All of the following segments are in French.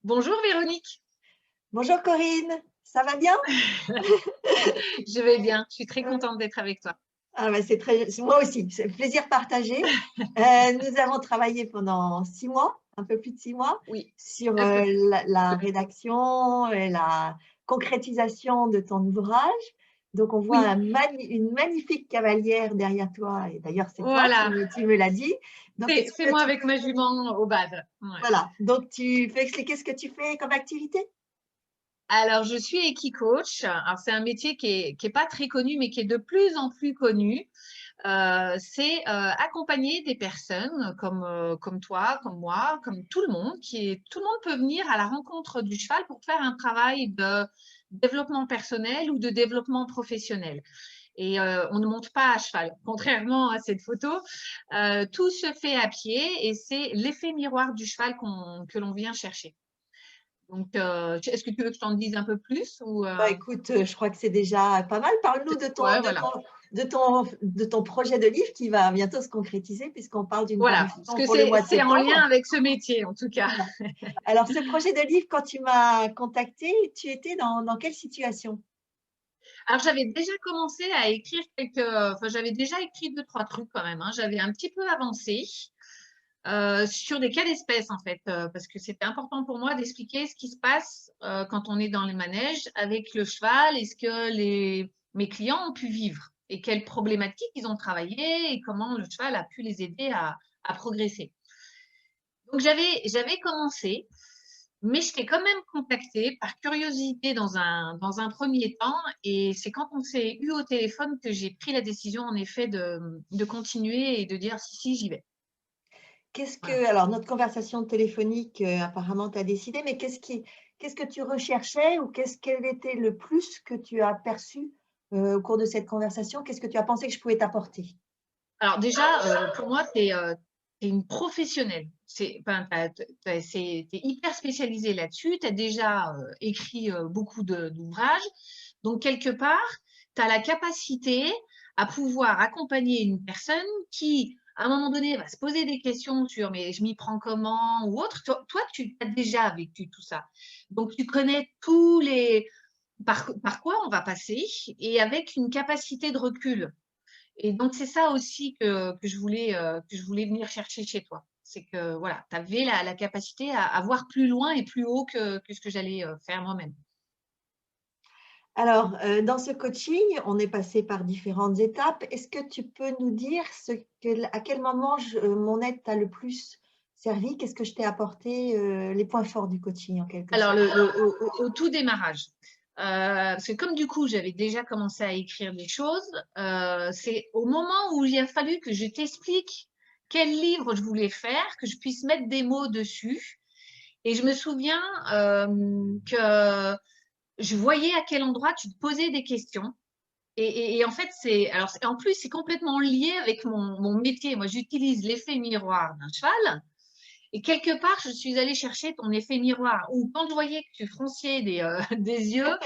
Bonjour Véronique, Bonjour Corinne, ça va bien? je vais bien, je suis très Ouais. contente d'être avec toi. Ah bah, c'est moi aussi, c'est plaisir partagé. Nous avons travaillé pendant 6 mois, un peu plus de 6 mois, Oui, sur, un peu plus. la rédaction et la concrétisation de ton ouvrage. Donc on voit Oui, une magnifique cavalière derrière toi et d'ailleurs c'est toi, voilà, tu me l'as dit. Donc est-ce c'est que moi tu avec ma jument au bad. Ouais. voilà, donc tu peux expliquer ce que tu fais comme activité? Alors, je suis équi-coach. Alors, c'est un métier qui est pas très connu, mais qui est de plus en plus connu. C'est accompagner des personnes comme toi, comme moi, comme tout le monde, tout le monde peut venir à la rencontre du cheval pour faire un travail de développement personnel ou de développement professionnel. Et on ne monte pas à cheval, contrairement à cette photo. Tout se fait à pied et c'est l'effet miroir du cheval que l'on vient chercher. Donc, est-ce que tu veux que je t'en dise un peu plus ou Bah, écoute, je crois que c'est déjà pas mal. Parle-nous de ton ouais, de voilà. ton de ton de ton projet de livre qui va bientôt se concrétiser puisqu'on parle d'une Voilà, parce parution que pour le mois de c'est en lien septembre. avec ce métier, en tout cas. Voilà. Alors ce projet de livre, quand tu m'as contactée, tu étais dans quelle situation? Alors, j'avais déjà commencé à écrire enfin, j'avais déjà écrit deux, trois trucs quand même, hein. J'avais un petit peu avancé sur des cas d'espèce, en fait, parce que c'était important pour moi d'expliquer ce qui se passe quand on est dans les manèges avec le cheval et ce que mes clients ont pu vivre et quelles problématiques ils ont travaillé et comment le cheval a pu les aider à progresser. Donc, j'avais commencé, mais je t'ai quand même contacté par curiosité dans un premier temps. Et c'est quand on s'est eu au téléphone que j'ai pris la décision, en effet, de continuer et de dire si, si, j'y vais. Qu'est-ce Voilà. que alors notre conversation téléphonique, apparemment tu décidé, mais qu'est-ce que tu recherchais ou quel était le plus que tu as perçu, au cours de cette conversation? Qu'est-ce que tu as pensé que je pouvais t'apporter? Alors, déjà, pour moi, tu es, une professionnelle. Enfin, t'es hyper spécialisée là-dessus. Tu as déjà écrit beaucoup d'ouvrages. Donc, quelque part, tu as la capacité à pouvoir accompagner une personne qui, à un moment donné, va se poser des questions sur mais je m'y prends comment ou autre. Toi, tu as déjà vécu tout ça. Donc, tu connais par quoi on va passer et avec une capacité de recul. Et donc, c'est ça aussi que je voulais venir chercher chez toi. C'est que voilà, tu avais la capacité à voir plus loin et plus haut que ce que j'allais faire moi-même. Alors, dans ce coaching, on est passé par différentes étapes. Est-ce que tu peux nous dire à quel moment mon aide t'a le plus servi? Qu'est-ce que je t'ai apporté, les points forts du coaching en quelque Alors, sorte? au tout démarrage, parce que comme du coup, j'avais déjà commencé à écrire des choses, c'est au moment où il a fallu que je t'explique quel livre je voulais faire, que je puisse mettre des mots dessus. Et je me souviens que je voyais à quel endroit tu te posais des questions. Et en fait, en plus, c'est complètement lié avec mon métier. Moi, j'utilise l'effet miroir d'un cheval. Et quelque part, je suis allée chercher ton effet miroir. Ou quand je voyais que tu fronciais des yeux,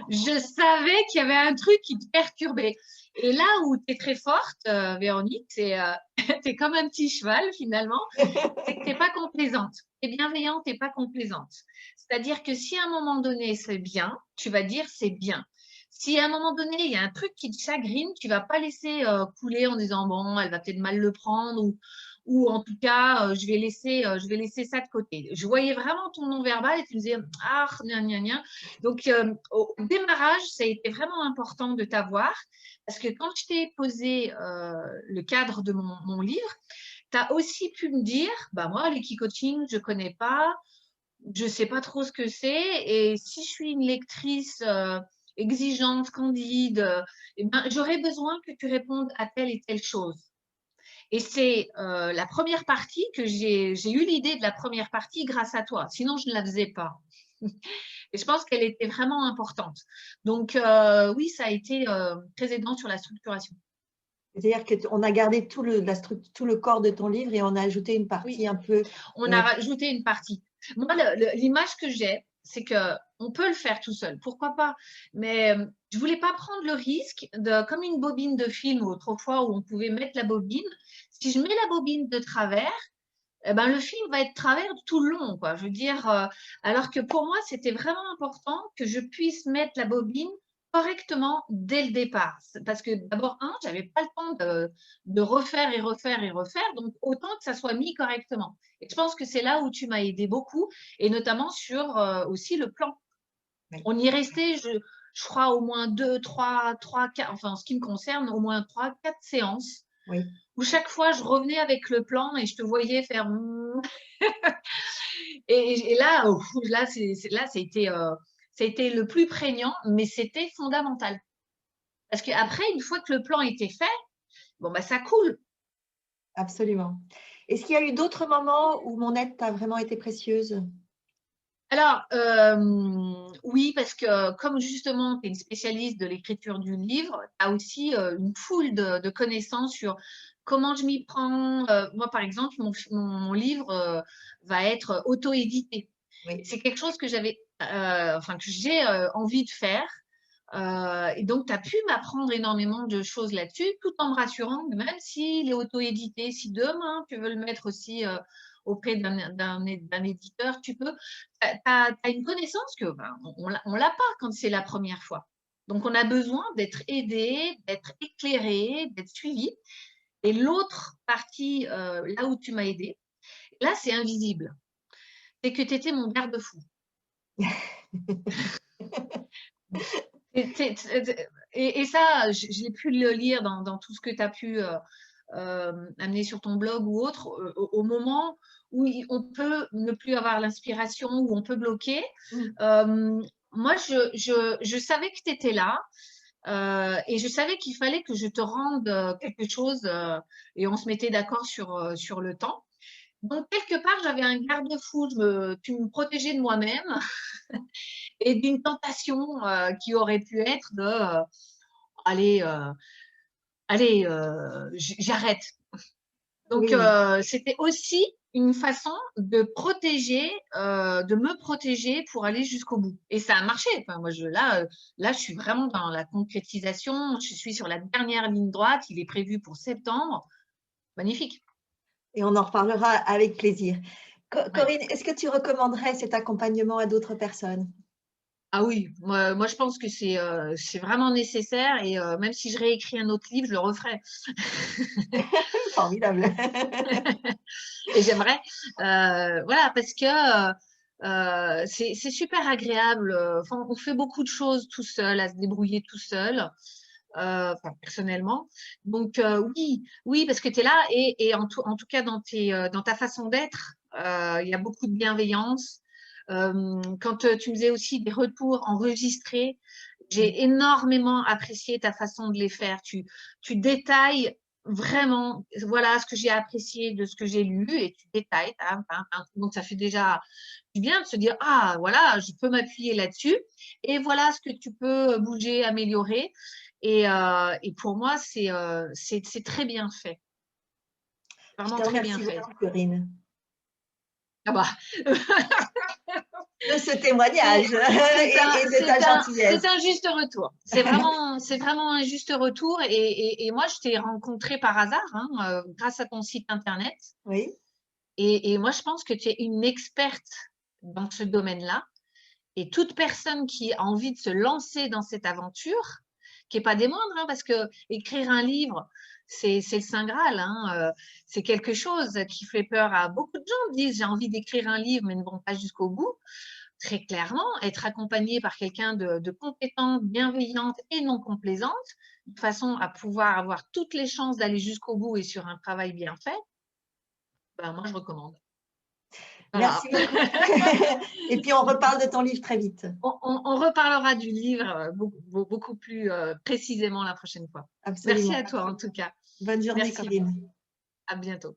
je savais qu'il y avait un truc qui te perturbait. Et là où tu es très forte, Véronique, tu es comme un petit cheval finalement, c'est que tu n'es pas complaisante. Tu es bienveillante et pas complaisante. C'est-à-dire que si à un moment donné c'est bien, tu vas dire c'est bien. Si à un moment donné il y a un truc qui te chagrine, tu vas pas laisser couler en disant bon, elle va peut-être mal le prendre ou en tout cas je vais laisser ça de côté. Je voyais vraiment ton non-verbal et tu me disais ah gna gna gna. Donc au démarrage, ça a été vraiment important de t'avoir parce que quand je t'ai posé le cadre de mon livre, tu as aussi pu me dire, bah moi, l'equi-coaching, je ne connais pas, je ne sais pas trop ce que c'est, et si je suis une lectrice exigeante, candide, eh ben, j'aurais besoin que tu répondes à telle et telle chose. Et c'est la première partie que j'ai eu l'idée de la première partie grâce à toi, sinon je ne la faisais pas. Et je pense qu'elle était vraiment importante. Donc oui, ça a été très aidant sur la structuration. C'est-à-dire qu'on a gardé tout le corps de ton livre et on a ajouté une partie Oui. un peu, On a heu rajouté une partie. Moi, l'image que j'ai, c'est que on peut le faire tout seul, pourquoi pas? Mais je voulais pas prendre le risque de, comme une bobine de film autrefois où on pouvait mettre la bobine. Si je mets la bobine de travers, eh ben, le film va être travers tout le long, quoi. Je veux dire, alors que pour moi, c'était vraiment important que je puisse mettre la bobine correctement dès le départ. Parce que d'abord, j'avais pas le temps de refaire et refaire et refaire, donc autant que ça soit mis correctement. Et je pense que c'est là où tu m'as aidé beaucoup, et notamment sur aussi le plan. Oui, On y est resté, je crois, au moins 2, 3, 4, enfin, en ce qui me concerne, au moins 3, 4 séances oui, où chaque fois je revenais avec le plan et je te voyais faire et là, là, là, ça a été le plus prégnant, mais c'était fondamental. Parce qu'après, une fois que le plan était fait, bon, bah, ça coule. absolument. Est-ce qu'il y a eu d'autres moments où mon aide t'a vraiment été précieuse? Alors, oui, parce que comme justement tu es une spécialiste de l'écriture du livre, tu as aussi, une foule de connaissances sur comment je m'y prends. Moi, par exemple, mon livre, va être auto-édité. Et Oui, c'est quelque chose que j'avais, enfin que j'ai, envie de faire. Et donc tu as pu m'apprendre énormément de choses là-dessus, tout en me rassurant que même s'il est auto-édité, si demain tu veux le mettre aussi, auprès d'un éditeur, tu peux. Tu as une connaissance que, ben, on l'a pas quand c'est la première fois. Donc on a besoin d'être aidé, d'être éclairé, d'être suivi. Et l'autre partie, là où tu m'as aidé, là, c'est invisible. C'est que tu étais mon garde-fou. Et ça, je l'ai pu le lire dans tout ce que tu as pu amener sur ton blog ou autre, au moment où on peut ne plus avoir l'inspiration, où on peut bloquer. mmh, Moi, je savais que tu étais là, et je savais qu'il fallait que je te rende quelque chose, et on se mettait d'accord sur le temps. Donc, quelque part, j'avais un garde-fou. Tu me protégeais de moi-même et d'une tentation qui aurait pu être de allez, allez, j'arrête. Donc, oui. c'était aussi une façon de protéger, de me protéger pour aller jusqu'au bout. Et ça a marché. Enfin, moi, là, je suis vraiment dans la concrétisation. Je suis sur la dernière ligne droite. Il est prévu pour septembre. Magnifique. Et on en reparlera avec plaisir. Ouais. Corinne, est-ce que tu recommanderais cet accompagnement à d'autres personnes? Ah oui, moi, je pense que c'est vraiment nécessaire, et même si je réécris un autre livre, je le referai. Formidable. Et j'aimerais, voilà, parce que c'est super agréable. Enfin, on fait beaucoup de choses tout seul, à se débrouiller tout seul, enfin, personnellement. Donc, oui, oui, parce que tu es là, et en tout cas, dans ta façon d'être, il y a beaucoup de bienveillance. Quand tu me faisais aussi des retours enregistrés, Oui, j'ai énormément apprécié ta façon de les faire. Tu détailles vraiment, voilà ce que j'ai apprécié de ce que j'ai lu, et tu détailles. Donc, ça fait déjà du bien de se dire, ah, voilà, je peux m'appuyer là-dessus, et voilà ce que tu peux bouger, améliorer. Et pour moi, c'est très bien fait, je vraiment te très bien remercie fait. beaucoup, Corinne, Ah bah, de ce témoignage et de ta c'est gentillesse. un juste retour. C'est vraiment un juste retour. Et moi, je t'ai rencontré par hasard, hein, grâce à ton site internet. Oui, Et moi, je pense que tu es une experte dans ce domaine-là. Et toute personne qui a envie de se lancer dans cette aventure, qui n'est pas des moindres, hein, parce que écrire un livre, c'est le Saint Graal, hein, c'est quelque chose qui fait peur à beaucoup de gens. Disent, j'ai envie d'écrire un livre, mais ne vont pas jusqu'au bout. Très clairement, être accompagné par quelqu'un de compétente, bienveillante et non complaisante, de façon à pouvoir avoir toutes les chances d'aller jusqu'au bout et sur un travail bien fait, ben moi je recommande. Voilà. merci beaucoup. Et puis on reparle de ton livre très vite. On reparlera du livre beaucoup plus précisément la prochaine fois. Merci Absolument. à toi en tout cas. Bonne journée, Merci. Corinne. À bientôt.